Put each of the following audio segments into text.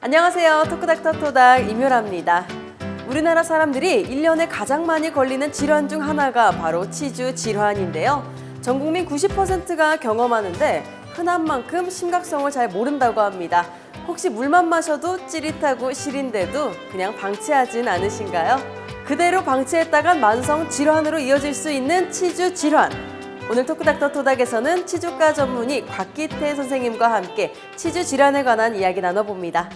안녕하세요. 토크닥터 토닥 임효라입니다. 우리나라 사람들이 1년에 가장 많이 걸리는 질환 중 하나가 바로 치주 질환인데요. 전 국민 90%가 경험하는데 흔한 만큼 심각성을 잘 모른다고 합니다. 혹시 물만 마셔도 찌릿하고 시린데도 그냥 방치하진 않으신가요? 그대로 방치했다간 만성 질환으로 이어질 수 있는 치주 질환. 오늘 토크닥터 토닥에서는 치주과 전문의 곽기태 선생님과 함께 치주 질환에 관한 이야기 나눠봅니다.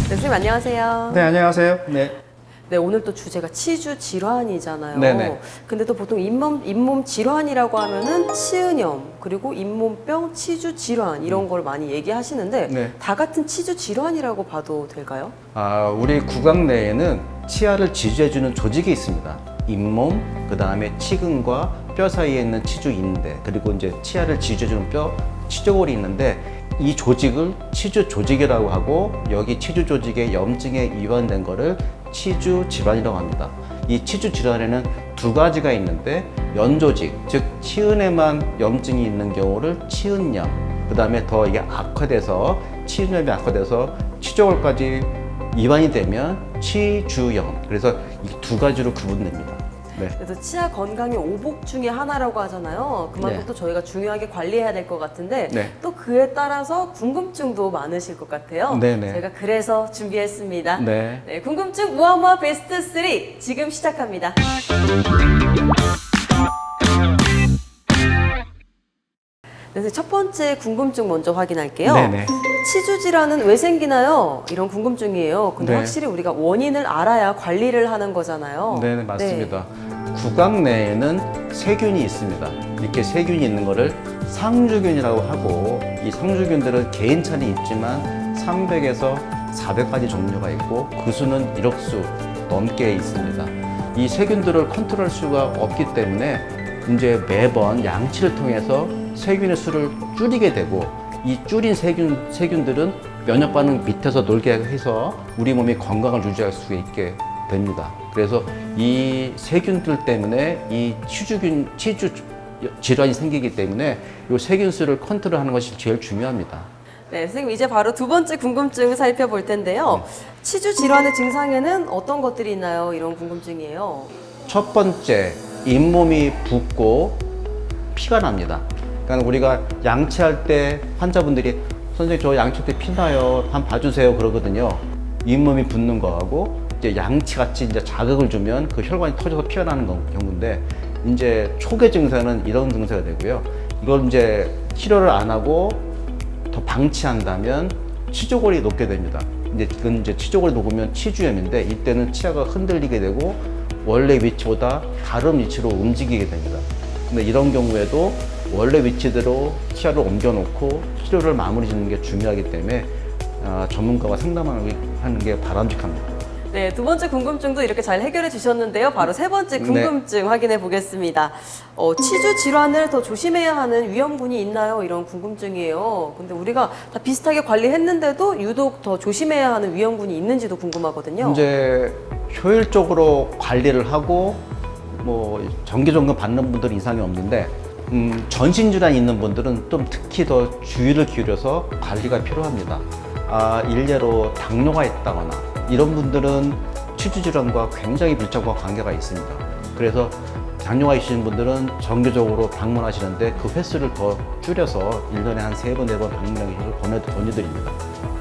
선생님 안녕하세요. 네, 안녕하세요. 네, 오늘 또 주제가 치주 질환이잖아요. 네네. 근데 또 보통 잇몸 질환이라고 하면은 치은염, 그리고 잇몸병, 치주 질환 이런 걸 많이 얘기하시는데 네. 다 같은 치주 질환이라고 봐도 될까요? 우리 구강 내에는 치아를 지지해주는 조직이 있습니다. 잇몸, 그 다음에 치근과 뼈 사이에 있는 치주인대, 그리고 이제 치아를 지지해주는 뼈, 치조골이 있는데 이 조직을 치주 조직이라고 하고 여기 치주 조직의 염증에 이완된 거를 치주 질환이라고 합니다. 이 치주 질환에는 두 가지가 있는데 연조직, 즉 치은에만 염증이 있는 경우를 치은염, 그 다음에 더 이게 악화돼서 치은염이 악화돼서 치조골까지 이완이 되면 치주염. 그래서 이 두 가지로 구분됩니다. 네. 그래서 치아 건강이 오복 중에 하나라고 하잖아요. 그만큼 네. 또 저희가 중요하게 관리해야 될 것 같은데 네. 또 그에 따라서 궁금증도 많으실 것 같아요. 네네. 저희가 그래서 준비했습니다. 네. 네, 궁금증 무한무한 베스트 3 지금 시작합니다. 그래서 첫 번째 궁금증 먼저 확인할게요. 네네. 치주 질환은 왜 생기나요? 이런 궁금증이에요. 근데 네. 확실히 우리가 원인을 알아야 관리를 하는 거잖아요. 네, 맞습니다. 구강 내에는 세균이 있습니다. 이렇게 세균이 있는 거를 상주균이라고 하고, 이 상주균들은 개인차는 있지만 300에서 400가지 종류가 있고 그 수는 1억 수 넘게 있습니다. 이 세균들을 컨트롤할 수가 없기 때문에 이제 매번 양치를 통해서 세균의 수를 줄이게 되고, 이 줄인 세균들은 면역 반응 밑에서 놀게 해서 우리 몸이 건강을 유지할 수 있게 됩니다. 그래서 이 세균들 때문에 이 치주 질환이 생기기 때문에 이 세균 수를 컨트롤하는 것이 제일 중요합니다. 네, 선생님 이제 바로 두 번째 궁금증 살펴볼 텐데요. 치주 질환의 증상에는 어떤 것들이 있나요? 이런 궁금증이에요. 첫 번째, 잇몸이 붓고 피가 납니다. 그러니까 우리가 양치할 때 환자분들이 선생님 저 양치할 때 피 나요. 한번 봐주세요 그러거든요. 잇몸이 붓는 거하고 이제 양치같이 이제 자극을 주면 그 혈관이 터져서 피가 나는 경우인데, 이제 초기 증상은 이런 증세가 되고요. 이걸 이제 치료를 안 하고 더 방치한다면 치조골이 녹게 됩니다. 이제 그건 이제 치조골이 녹으면 치주염인데, 이때는 치아가 흔들리게 되고 원래 위치보다 다른 위치로 움직이게 됩니다. 근데 이런 경우에도 원래 위치대로 치아를 옮겨놓고 치료를 마무리 짓는 게 중요하기 때문에 전문가와 상담하는 게 바람직합니다. 네, 두 번째 궁금증도 이렇게 잘 해결해 주셨는데요. 바로 세 번째 궁금증 확인해 보겠습니다. 치주 질환을 더 조심해야 하는 위험군이 있나요? 이런 궁금증이에요. 근데 우리가 다 비슷하게 관리했는데도 유독 더 조심해야 하는 위험군이 있는지도 궁금하거든요. 이제 효율적으로 관리를 하고 뭐 정기점검 받는 분들은 이상이 없는데, 전신질환이 있는 분들은 좀 특히 더 주의를 기울여서 관리가 필요합니다. 일례로 당뇨가 있다거나 이런 분들은 치주질환과 굉장히 밀접한 관계가 있습니다. 그래서 당뇨가 있으신 분들은 정기적으로 방문하시는데 그 횟수를 더 줄여서 1년에 한 3번, 4번 방문하기를 권유드립니다.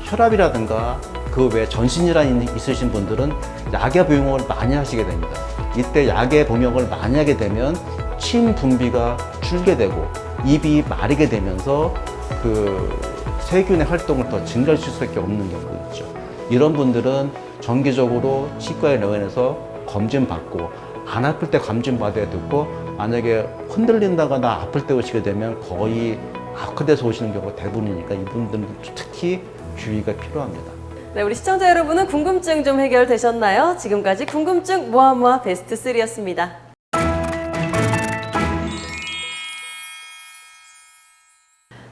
혈압이라든가 그 외 전신질환이 있으신 분들은 약의 복용을 많이 하시게 됩니다. 이때 약의 복용을 많이 하게 되면 침 분비가 줄게 되고 입이 마르게 되면서 그 세균의 활동을 더 증가시킬 수밖에 없는 경우도 있죠. 이런 분들은 정기적으로 치과에 내원해서 검진받고, 안 아플 때 검진받아야 되고, 만약에 흔들린다거나 아플 때 오시게 되면 거의 악화돼서 오시는 경우가 대부분이니까 이분들은 특히 주의가 필요합니다. 네, 우리 시청자 여러분은 궁금증 좀 해결되셨나요? 지금까지 궁금증 무한무한 베스트 3였습니다.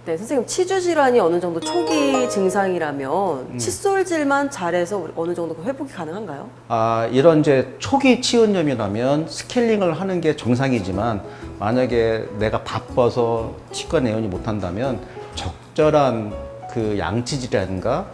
네, 네, 선생님 치주 질환이 어느 정도 초기 증상이라면 칫솔질만 잘해서 우리 어느 정도 회복이 가능한가요? 이런 이제 초기 치은염이라면 스케일링을 하는 게 정상이지만 만약에 내가 바빠서 치과 내원이 못한다면 적절한 그 양치질이라든가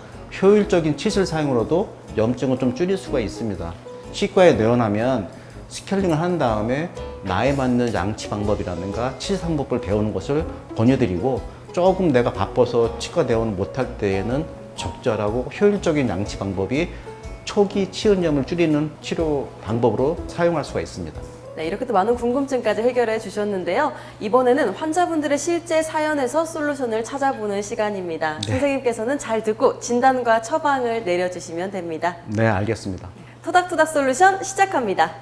효율적인 치실 사용으로도 염증을 좀 줄일 수가 있습니다. 치과에 내원하면 스케일링을 한 다음에 나에 맞는 양치 방법이라든가 치실 방법을 배우는 것을 권유드리고 조금 내가 바빠서 치과 내원을 못할 때에는 적절하고 효율적인 양치 방법이 초기 치은염을 줄이는 치료 방법으로 사용할 수가 있습니다. 네, 이렇게 또 많은 궁금증까지 해결해 주셨는데요. 이번에는 환자분들의 실제 사연에서 솔루션을 찾아보는 시간입니다. 네. 선생님께서는 잘 듣고 진단과 처방을 내려주시면 됩니다. 네, 알겠습니다. 토닥토닥 솔루션 시작합니다.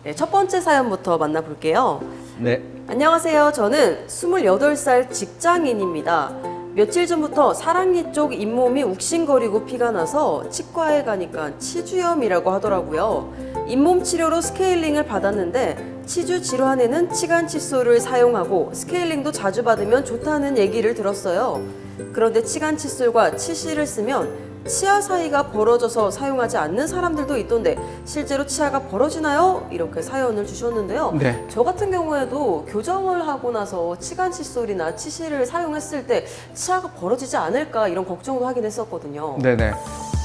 네, 첫 번째 사연부터 만나볼게요. 네, 안녕하세요. 저는 28살 직장인입니다. 며칠 전부터 사랑니 쪽 잇몸이 욱신거리고 피가 나서 치과에 가니까 치주염이라고 하더라고요. 잇몸 치료로 스케일링을 받았는데 치주 질환에는 치간 칫솔을 사용하고 스케일링도 자주 받으면 좋다는 얘기를 들었어요. 그런데 치간 칫솔과 치실을 쓰면 치아 사이가 벌어져서 사용하지 않는 사람들도 있던데 실제로 치아가 벌어지나요? 이렇게 사연을 주셨는데요. 네. 저 같은 경우에도 교정을 하고 나서 치간 칫솔이나 치실을 사용했을 때 치아가 벌어지지 않을까 이런 걱정도 하긴 했었거든요. 네네.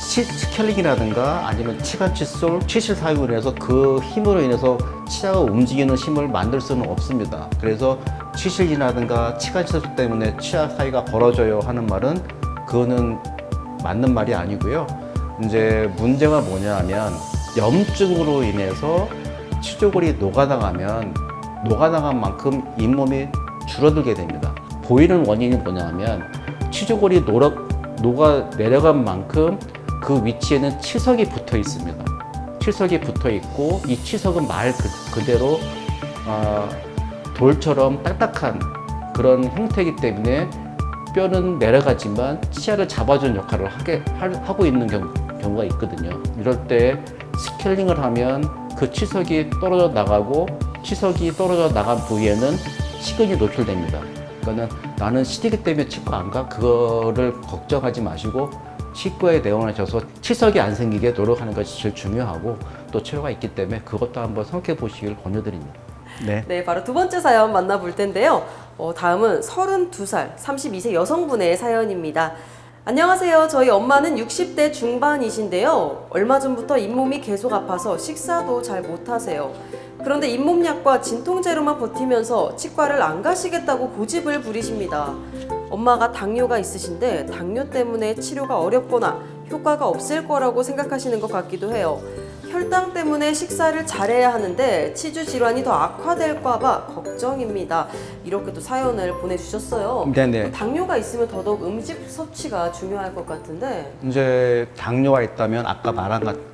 스케일링이라든가 아니면 치간 칫솔, 치실 사용을 해서 그 힘으로 인해서 치아가 움직이는 힘을 만들 수는 없습니다. 그래서 치실이라든가 치간 칫솔 때문에 치아 사이가 벌어져요 하는 말은 그거는 맞는 말이 아니고요. 이제 문제가 뭐냐면 염증으로 인해서 치조골이 녹아나가면 녹아나간 만큼 잇몸이 줄어들게 됩니다. 보이는 원인이 뭐냐면 치조골이 녹아 내려간 만큼 그 위치에는 치석이 붙어 있습니다. 치석이 붙어 있고 이 치석은 말 그대로 돌처럼 딱딱한 그런 형태이기 때문에 뼈는 내려가지만 치아를 잡아주는 역할을 하고 있는 경우가 있거든요. 이럴 때 스케일링을 하면 그 치석이 떨어져 나가고 치석이 떨어져 나간 부위에는 시근이 노출됩니다. 그러니까 나는 시디기 때문에 치과 안 가? 그거를 걱정하지 마시고 치과에 내원하셔서 치석이 안 생기게 노력하는 것이 제일 중요하고 또 치료가 있기 때문에 그것도 한번 생각해 보시길 권유드립니다. 네. 네, 바로 두 번째 사연 만나볼 텐데요. 다음은 32살, 32세 여성분의 사연입니다. 안녕하세요. 저희 엄마는 60대 중반이신데요. 얼마 전부터 잇몸이 계속 아파서 식사도 잘 못하세요. 그런데 잇몸약과 진통제로만 버티면서 치과를 안 가시겠다고 고집을 부리십니다. 엄마가 당뇨가 있으신데 당뇨 때문에 치료가 어렵거나 효과가 없을 거라고 생각하시는 것 같기도 해요. 혈당 때문에 식사를 잘해야 하는데 치주 질환이 더 악화될까 봐 걱정입니다. 이렇게 또 사연을 보내주셨어요. 네네. 당뇨가 있으면 더더욱 음식 섭취가 중요할 것 같은데 이제 당뇨가 있다면 아까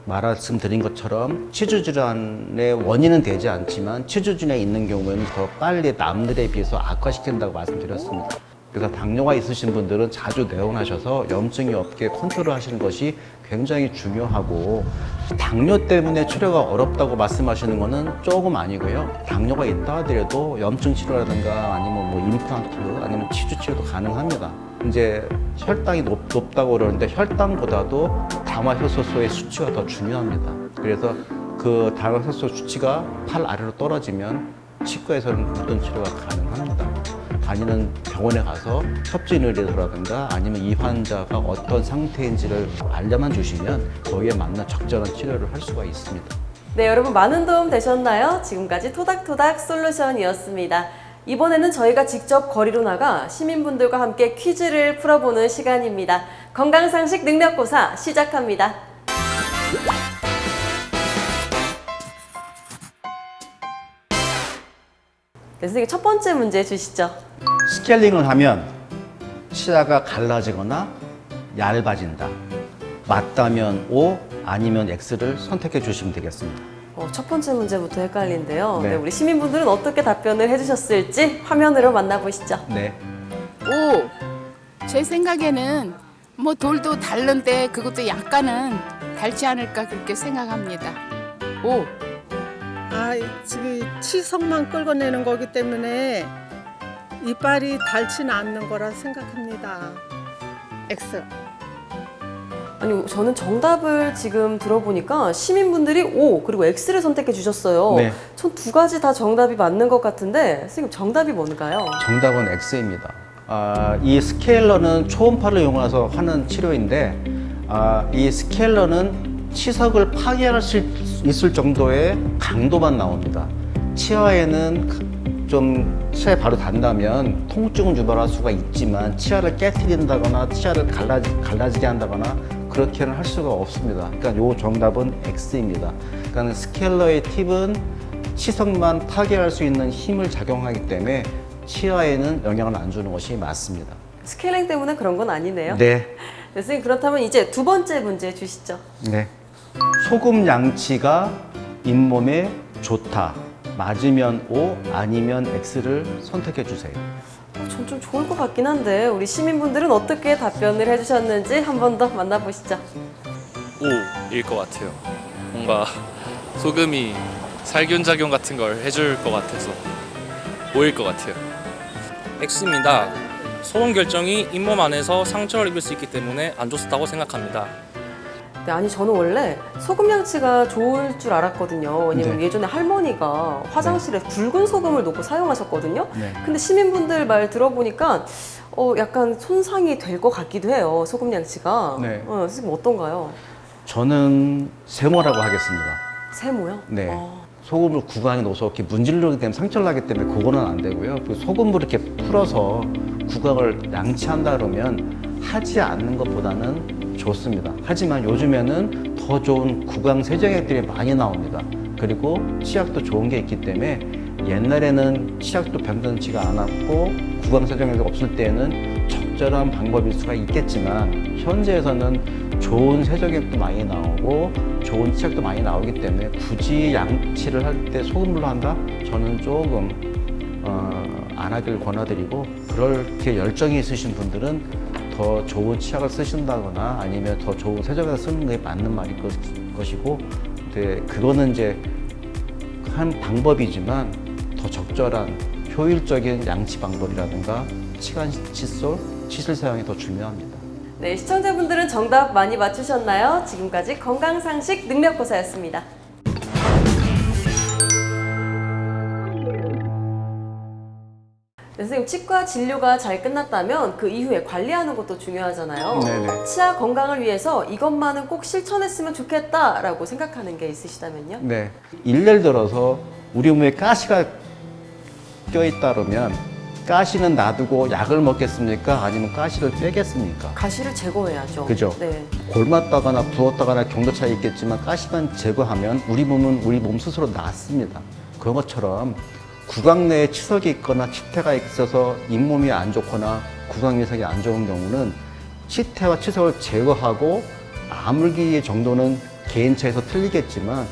말씀드린 것처럼 치주 질환의 원인은 되지 않지만 치주 질환이 있는 경우에는 더 빨리 남들에 비해서 악화시킨다고 말씀드렸습니다. 그래서 당뇨가 있으신 분들은 자주 내원하셔서 염증이 없게 컨트롤 하시는 것이 굉장히 중요하고 당뇨 때문에 치료가 어렵다고 말씀하시는 것은 조금 아니고요. 당뇨가 있다 하더라도 염증 치료라든가 아니면 뭐 임플란트 아니면 치주 치료도 가능합니다. 이제 혈당이 높다고 그러는데 혈당보다도 당화효소소의 수치가 더 중요합니다. 그래서 그 당화효소 수치가 8 아래로 떨어지면 치과에서는 모든 치료가 가능합니다. 아니면 병원에 가서 협진의료라든가 아니면 이 환자가 어떤 상태인지를 알려만 주시면 거기에 맞는 적절한 치료를 할 수가 있습니다. 네, 여러분 많은 도움 되셨나요? 지금까지 토닥토닥 솔루션이었습니다. 이번에는 저희가 직접 거리로 나가 시민분들과 함께 퀴즈를 풀어보는 시간입니다. 건강상식 능력고사 시작합니다. 네, 선생님 첫 번째 문제 주시죠. 스케일링을 하면 치아가 갈라지거나 얇아진다. 맞다면 O, 아니면 X를 선택해 주시면 되겠습니다. 첫 번째 문제부터 헷갈리는데요. 네. 네, 우리 시민분들은 어떻게 답변을 해주셨을지 화면으로 만나보시죠. 네. 오, 제 생각에는 뭐 돌도 닳는데 그것도 약간은 닳지 않을까 그렇게 생각합니다. 오, 지금 치석만 끌어내는 거기 때문에 이빨이 닳지는 않는 거라 생각합니다. X. 아니 저는 정답을 지금 들어보니까 시민분들이 O 그리고 X를 선택해 주셨어요. 네. 전 두 가지 다 정답이 맞는 것 같은데 선생님 정답이 뭔가요? 정답은 X입니다. 이 스케일러는 초음파를 이용해서 하는 치료인데 이 스케일러는 치석을 파괴할 수 있을 정도의 강도만 나옵니다. 치아에는 좀 치아에 바로 닿는다면 통증을 유발할 수가 있지만 치아를 깨트린다거나 치아를 갈라지게 한다거나 그렇게는 할 수가 없습니다. 그러니까 요 정답은 X입니다. 그러니까 스케일러의 팁은 치석만 파괴할 수 있는 힘을 작용하기 때문에 치아에는 영향을 안 주는 것이 맞습니다. 스케일링 때문에 그런 건 아니네요. 네. 네, 선생님 그렇다면 이제 두 번째 문제 주시죠. 네. 소금 양치가 잇몸에 좋다. 맞으면 O, 아니면 X를 선택해 주세요. 전 좀 좋을 것 같긴 한데 우리 시민분들은 어떻게 답변을 해주셨는지 한 번 더 만나보시죠. O일 것 같아요. 뭔가 소금이 살균 작용 같은 걸 해줄 것 같아서 O일 것 같아요. X입니다. 소금 결정이 잇몸 안에서 상처를 입을 수 있기 때문에 안 좋다고 생각합니다. 네, 아니 저는 원래 소금 양치가 좋을 줄 알았거든요. 왜냐면 네. 예전에 할머니가 화장실에 붉은 소금을 놓고 사용하셨거든요. 네. 근데 시민분들 말 들어보니까 약간 손상이 될 것 같기도 해요. 소금 양치가. 네. 선생님 어떤가요? 저는 세모라고 하겠습니다. 세모요? 네. 소금을 구강에 넣어서 이렇게 문지르게 되면 상처를 나기 때문에 그거는 안 되고요. 그리고 소금을 이렇게 풀어서 구강을 양치한다 그러면 하지 않는 것보다는 좋습니다. 하지만 요즘에는 더 좋은 구강 세정액들이 많이 나옵니다. 그리고 치약도 좋은 게 있기 때문에 옛날에는 치약도 변변치가 않았고 구강 세정액이 없을 때에는 적절한 방법일 수가 있겠지만 현재에서는 좋은 세정액도 많이 나오고 좋은 치약도 많이 나오기 때문에 굳이 양치를 할 때 소금물로 한다? 저는 조금 안 하길 권해드리고 그렇게 열정이 있으신 분들은 더 좋은 치약을 쓰신다거나 아니면 더 좋은 세정액을 쓰는 게 맞는 말일 것이고 그거는 이제 한 방법이지만 더 적절한 효율적인 양치 방법이라든가 치간 칫솔, 칫솔 사용이 더 중요합니다. 네, 시청자분들은 정답 많이 맞추셨나요? 지금까지 건강상식 능력고사였습니다. 네, 선생님 치과 진료가 잘 끝났다면 그 이후에 관리하는 것도 중요하잖아요. 네네. 치아 건강을 위해서 이것만은 꼭 실천했으면 좋겠다라고 생각하는 게 있으시다면요? 네. 일례를 들어서 우리 몸에 가시가 껴있다 그러면 가시는 놔두고 약을 먹겠습니까? 아니면 가시를 빼겠습니까? 가시를 제거해야죠. 그죠? 네. 골맞다거나 부었다거나 경도 차이 있겠지만 가시만 제거하면 우리 몸은 우리 몸 스스로 낫습니다. 그런 것처럼 구강 내에 치석이 있거나 치태가 있어서 잇몸이 안 좋거나 구강 위상이 안 좋은 경우는 치태와 치석을 제거하고 아물기 정도는 개인 차에서 틀리겠지만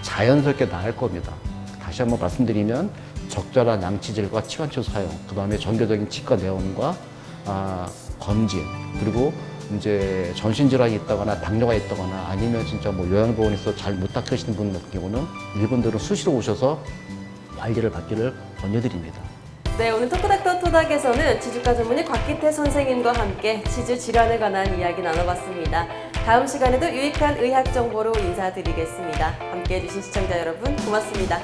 자연스럽게 나을 겁니다. 다시 한번 말씀드리면 적절한 양치질과 치관치료 사용, 그 다음에 정기적인 치과 내원과 검진, 그리고 이제 전신질환이 있다거나 당뇨가 있다거나 아니면 진짜 뭐 요양병원에서 잘 못 닦으시는 분 같은 경우는 이분들은 수시로 오셔서 관리를 받기를 권유드립니다. 네, 오늘 토크닥터 토닥에서는 치주과 전문의 곽기태 선생님과 함께 치주 질환에 관한 이야기 나눠봤습니다. 다음 시간에도 유익한 의학 정보로 인사드리겠습니다. 함께해 주신 시청자 여러분 고맙습니다.